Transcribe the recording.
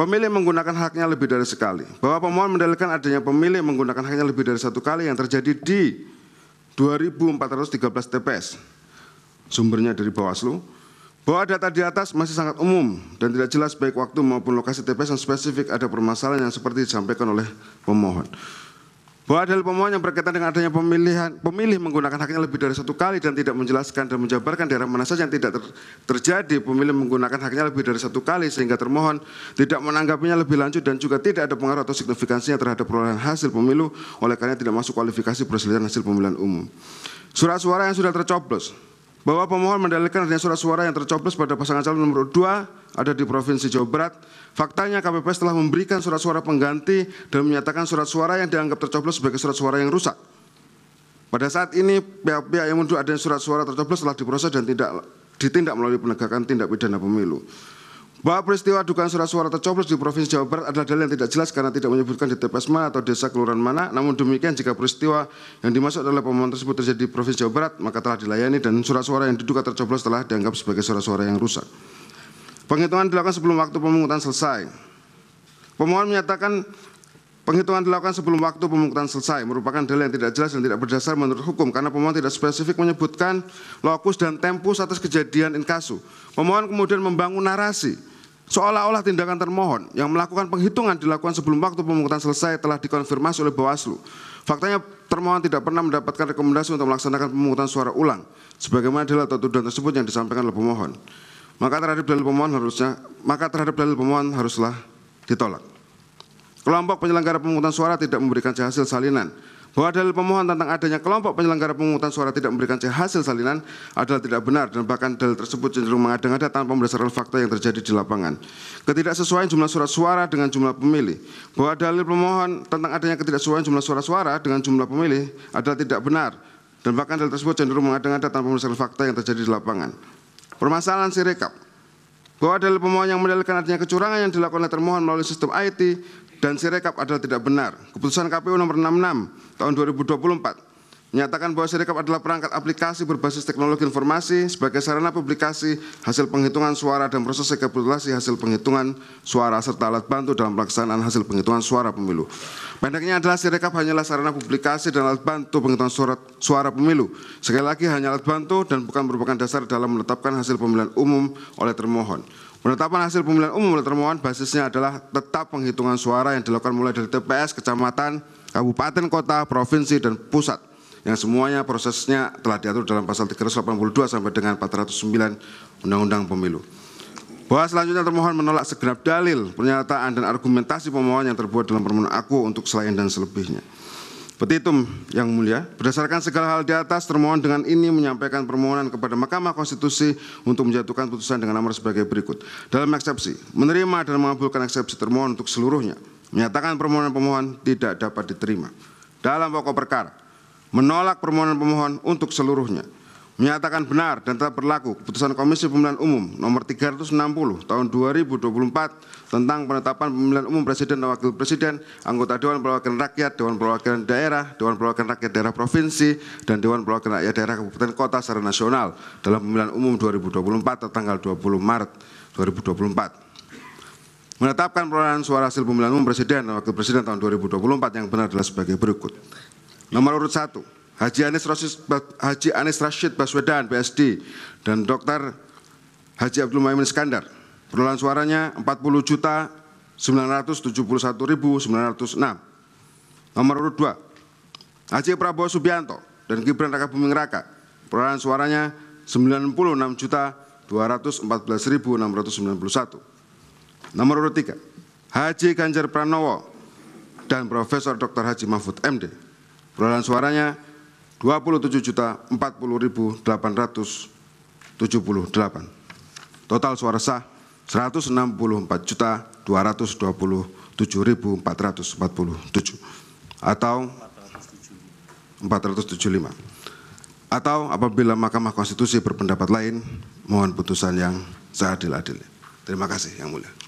pemilih menggunakan haknya lebih dari sekali. Bahwa pemohon mendalilkan adanya pemilih menggunakan haknya lebih dari satu kali yang terjadi di 2.413 TPS. Sumbernya dari Bawaslu. Bahwa data di atas masih sangat umum dan tidak jelas baik waktu maupun lokasi TPS yang spesifik ada permasalahan yang seperti disampaikan oleh pemohon. Bahwa dalil pemohon yang berkaitan dengan adanya pemilih menggunakan haknya lebih dari satu kali dan tidak menjelaskan dan menjabarkan daerah mana saja yang tidak terjadi pemilih menggunakan haknya lebih dari satu kali sehingga termohon tidak menanggapinya lebih lanjut dan juga tidak ada pengaruh atau signifikansinya terhadap perolehan hasil pemilu oleh karena tidak masuk kualifikasi perselisihan hasil pemilihan umum. Surat suara yang sudah tercoblos. Bahwa pemohon mendalilkan adanya surat suara yang tercoblos pada pasangan calon nomor 2 ada di Provinsi Jawa Barat. Faktanya KPPS telah memberikan surat suara pengganti dan menyatakan surat suara yang dianggap tercoblos sebagai surat suara yang rusak. Pada saat ini pihak-pihak yang menuduh adanya surat suara tercoblos telah diproses dan tidak ditindak melalui penegakan tindak pidana pemilu. Bahwa peristiwa dugaan surat suara tercoblos di Provinsi Jawa Barat adalah dalil yang tidak jelas karena tidak menyebutkan di TPS mana atau desa kelurahan mana. Namun demikian jika peristiwa yang dimaksud oleh pemohon tersebut terjadi di Provinsi Jawa Barat maka telah dilayani dan surat suara yang diduga tercoblos telah dianggap sebagai surat suara yang rusak. Penghitungan dilakukan sebelum waktu pemungutan selesai. Pemohon menyatakan penghitungan dilakukan sebelum waktu pemungutan selesai merupakan dalil yang tidak jelas dan tidak berdasar menurut hukum karena pemohon tidak spesifik menyebutkan lokus dan tempus atas kejadian inkasu. Pemohon kemudian membangun narasi seolah-olah tindakan termohon yang melakukan penghitungan dilakukan sebelum waktu pemungutan selesai telah dikonfirmasi oleh Bawaslu. Faktanya termohon tidak pernah mendapatkan rekomendasi untuk melaksanakan pemungutan suara ulang sebagaimana dalil atau tuduhan tersebut yang disampaikan oleh pemohon. Maka terhadap dalil pemohon haruslah ditolak. Kelompok penyelenggara pemungutan suara tidak memberikan hasil salinan. Bahwa dalil pemohon tentang adanya kelompok penyelenggara pemungutan suara tidak memberikan hasil salinan adalah tidak benar dan bahkan dalil tersebut cenderung mengada-ngada tanpa berdasarkan fakta yang terjadi di lapangan. Ketidaksesuaian jumlah surat suara dengan jumlah pemilih. Bahwa dalil pemohon tentang adanya ketidaksesuaian jumlah surat suara dengan jumlah pemilih adalah tidak benar dan bahkan dalil tersebut cenderung mengada-ngada tanpa berdasarkan fakta yang terjadi di lapangan. Permasalahan Sirekap. Bahwa dalil pemohon yang mendalilkan adanya kecurangan yang dilakukan oleh termohon melalui sistem IT dan Sirekap adalah tidak benar. Keputusan KPU nomor 66 tahun 2024 menyatakan bahwa Sirekap adalah perangkat aplikasi berbasis teknologi informasi sebagai sarana publikasi hasil penghitungan suara dan proses rekapitulasi hasil penghitungan suara serta alat bantu dalam pelaksanaan hasil penghitungan suara pemilu. Pendeknya adalah Sirekap hanyalah sarana publikasi dan alat bantu penghitungan suara pemilu. Sekali lagi hanya alat bantu dan bukan merupakan dasar dalam menetapkan hasil pemilihan umum oleh termohon. Penetapan hasil pemilihan umum oleh termohon basisnya adalah tetap penghitungan suara yang dilakukan mulai dari TPS, kecamatan, kabupaten, kota, provinsi, dan pusat. Yang semuanya prosesnya telah diatur dalam pasal 382 sampai dengan 409 Undang-Undang Pemilu. Bahwa selanjutnya termohon menolak segenap dalil, pernyataan, dan argumentasi pemohon yang terbuat dalam permohonan aku untuk selain dan selebihnya. Petitum yang mulia, berdasarkan segala hal di atas, termohon dengan ini menyampaikan permohonan kepada Mahkamah Konstitusi untuk menjatuhkan putusan dengan nomor sebagai berikut. Dalam eksepsi, menerima dan mengabulkan eksepsi termohon untuk seluruhnya, menyatakan permohonan pemohon tidak dapat diterima. Dalam pokok perkara, menolak permohonan pemohon untuk seluruhnya, menyatakan benar dan tetap berlaku keputusan Komisi Pemilihan Umum nomor 360 tahun 2024 tentang penetapan pemilihan umum presiden dan wakil presiden, anggota Dewan Perwakilan Rakyat, Dewan Perwakilan Daerah, Dewan Perwakilan Rakyat Daerah Provinsi, dan Dewan Perwakilan Rakyat Daerah Kabupaten Kota secara nasional dalam pemilihan umum 2024 tanggal 20 Maret 2024. Menetapkan perolehan suara hasil pemilihan umum presiden dan wakil presiden tahun 2024 yang benar adalah sebagai berikut. Nomor urut 1, Haji Anies Rashid Baswedan, PSD, dan Dr. Haji Abdul Muhaimin Iskandar. Perolehan suaranya 40.971.906. Nomor urut 2, Haji Prabowo Subianto dan Gibran Rakabuming Raka. Perolehan suaranya 96.214.691. Nomor urut 3, Haji Ganjar Pranowo dan Profesor Dr. Haji Mahfud MD. Perolehan suaranya 27.040.878. Total suara sah 164.227.447 atau 475. Atau apabila Mahkamah Konstitusi berpendapat lain, mohon putusan yang seadil-adilnya. Terima kasih Yang Mulia.